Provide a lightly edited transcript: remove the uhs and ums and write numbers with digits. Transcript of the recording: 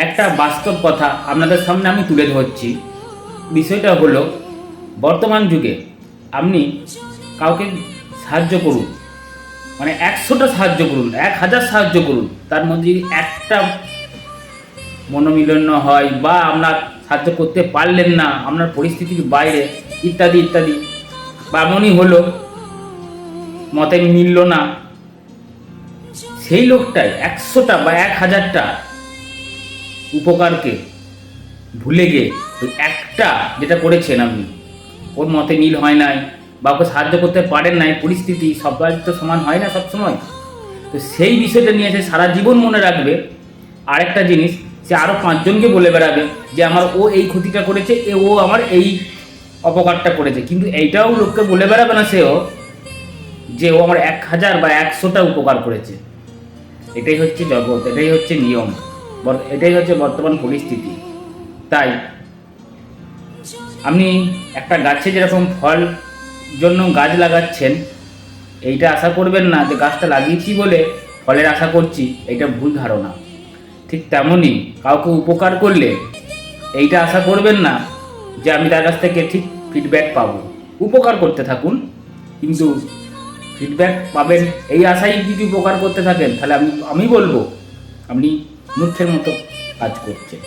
একটা বাস্তব কথা আপনাদের সামনে আমি তুলে ধরছি। বিষয়টা হলো, বর্তমান যুগে আপনি কাউকে সাহায্য করুন, মানে 100টা সাহায্য করুন, 1000 সাহায্য করুন, তার মধ্যে যদি একটা মনোমিলন্য হয় বা আপনার সাহায্য করতে পারলেন না, আপনার পরিস্থিতির বাইরে ইত্যাদি ইত্যাদি, বা এমনই হলো মতে মিলল না, সেই লোকটাই 100টা বা 1000টা উপকারকে ভুলে গিয়ে ওই একটা যেটা করেছেন আপনি, ওর মতে মিল হয় নাই বা ওকে সাহায্য করতে পারেন নাই, পরিস্থিতি সবার তো সমান হয় না সব সময়, তো সেই বিষয়টা নিয়ে সে সারা জীবন মনে রাখবে। আরেকটা জিনিস, সে আরও 5জনকে বলে বেড়াবে যে আমার ও এই ক্ষতিটা করেছে, ও আমার এই অপকারটা করেছে, কিন্তু এইটাও লোককে বলে বেড়াবে না সেও যে ও আমার 1000 বা 100টা উপকার করেছে। এটাই হচ্ছে জগৎ, এটাই হচ্ছে নিয়ম, এটাই হচ্ছে বর্তমান পরিস্থিতি। তাই আপনি একটা গাছে যেরকম ফল জন্য গাছ লাগাচ্ছেন, এইটা আশা করবেন না যে গাছটা লাগিয়েছি বলে ফলের আশা করছি, এইটা ভুল ধারণা। ঠিক তেমনই কাউকে উপকার করলে এইটা আশা করবেন না যে আমি তার কাছ থেকে ঠিক ফিডব্যাক পাবো। উপকার করতে থাকুন, কিন্তু ফিডব্যাক পাবেন এই আশায় যদি উপকার করতে থাকেন, তাহলে আমি বলবো আপনি মূর্খের মতো কাজ করছেন।